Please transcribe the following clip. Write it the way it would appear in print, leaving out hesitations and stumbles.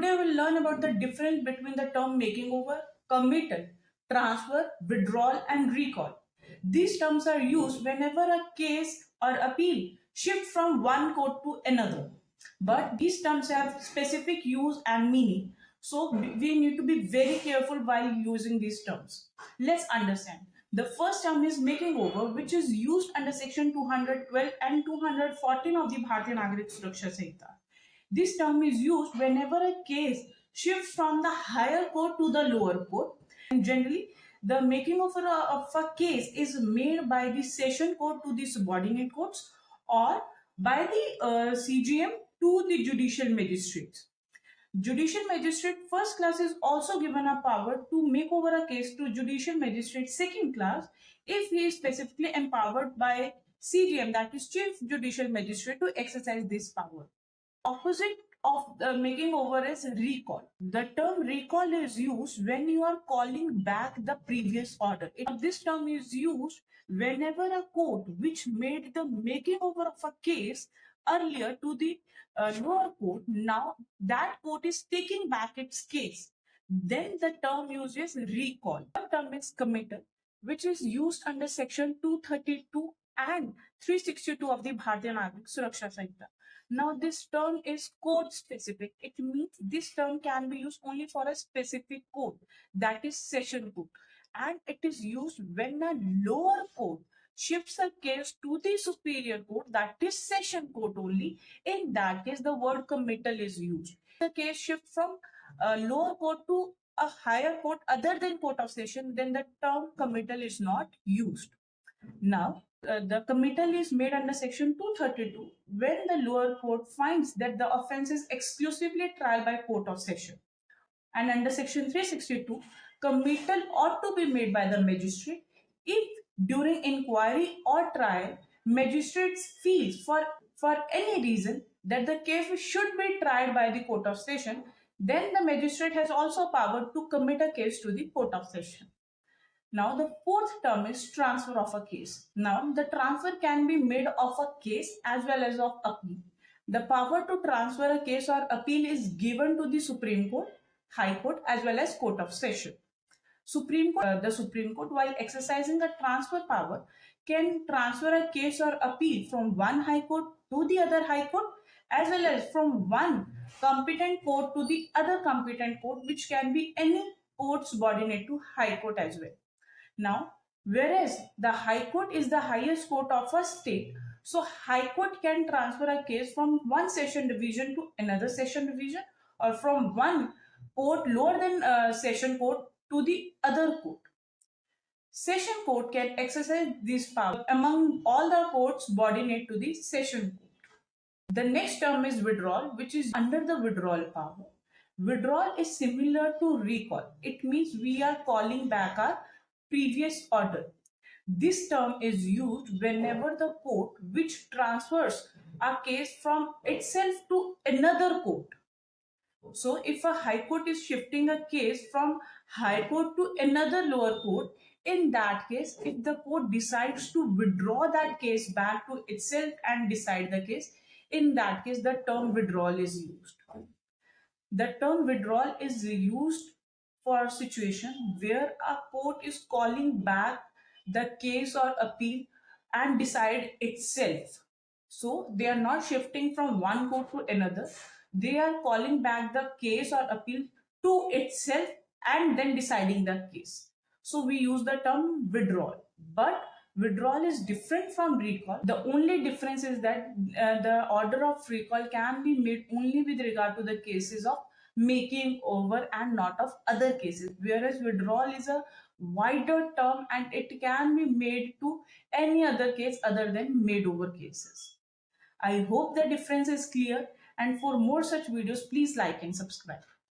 Today we'll learn about the difference between the term making over, committal, transfer, withdrawal and recall. These terms are used whenever a case or appeal shifts from one court to another. But these terms have specific use and meaning. So we need to be very careful while using these terms. Let's understand. The first term is making over, which is used under section 212 and 214 of the Bharatiya Nagarik Suraksha Sanhita. This term is used whenever a case shifts from the higher court to the lower court. And generally, the making over of a case is made by the session court to the subordinate courts or by the CGM to the judicial magistrates. Judicial magistrate first class is also given a power to make over a case to judicial magistrate second class if he is specifically empowered by CGM, that is Chief Judicial Magistrate, to exercise this power. Opposite of the making over is recall. The term recall is used when you are calling back the previous order. This term is used whenever a court which made the making over of a case earlier to the lower court, now that court is taking back its case. Then the term used is recall. The term is commital, which is used under section 232 and 362 of the Bharatiya Nagarik Suraksha Sanhita. Now this term is court specific. It means this term can be used only for a specific court, that is session court. And it is used when a lower court shifts a case to the superior court, that is session court only. In that case, the word committal is used. The case shifts from a lower court to a higher court other than court of session, then the term committal is not used. Now, the committal is made under section 232 when the lower court finds that the offence is exclusively trial by court of session. And under section 362, committal ought to be made by the magistrate if during inquiry or trial, magistrates feels for any reason that the case should be tried by the court of session, then the magistrate has also power to commit a case to the court of session. Now the fourth term is transfer of a case. Now the transfer can be made of a case as well as of appeal. The power to transfer a case or appeal is given to the Supreme Court, High Court as well as Court of Session. The Supreme Court, while exercising the transfer power, can transfer a case or appeal from one High Court to the other High Court as well as from one competent court to the other competent court, which can be any court subordinate to High Court as well. Now, whereas the High Court is the highest court of a state, so High Court can transfer a case from one session division to another session division or from one court lower than session court to the other court. Session court can exercise this power among all the courts subordinate to the session court. The next term is withdrawal, which is under the withdrawal power. Withdrawal is similar to recall. It means we are calling back our previous order. This term is used whenever the court which transfers a case from itself to another court. So if a High Court is shifting a case from High Court to another lower court, in that case, if the court decides to withdraw that case back to itself and decide the case, in that case the term withdrawal is used. The term withdrawal is used for a situation where a court is calling back the case or appeal and decide itself. So they are not shifting from one court to another. They are calling back the case or appeal to itself and then deciding the case. So we use the term withdrawal. But withdrawal is different from recall. The only difference is that the order of recall can be made only with regard to the cases of making over and not of other cases, whereas withdrawal is a wider term and it can be made to any other case other than made over cases. I hope the difference is clear, and for more such videos please like and subscribe.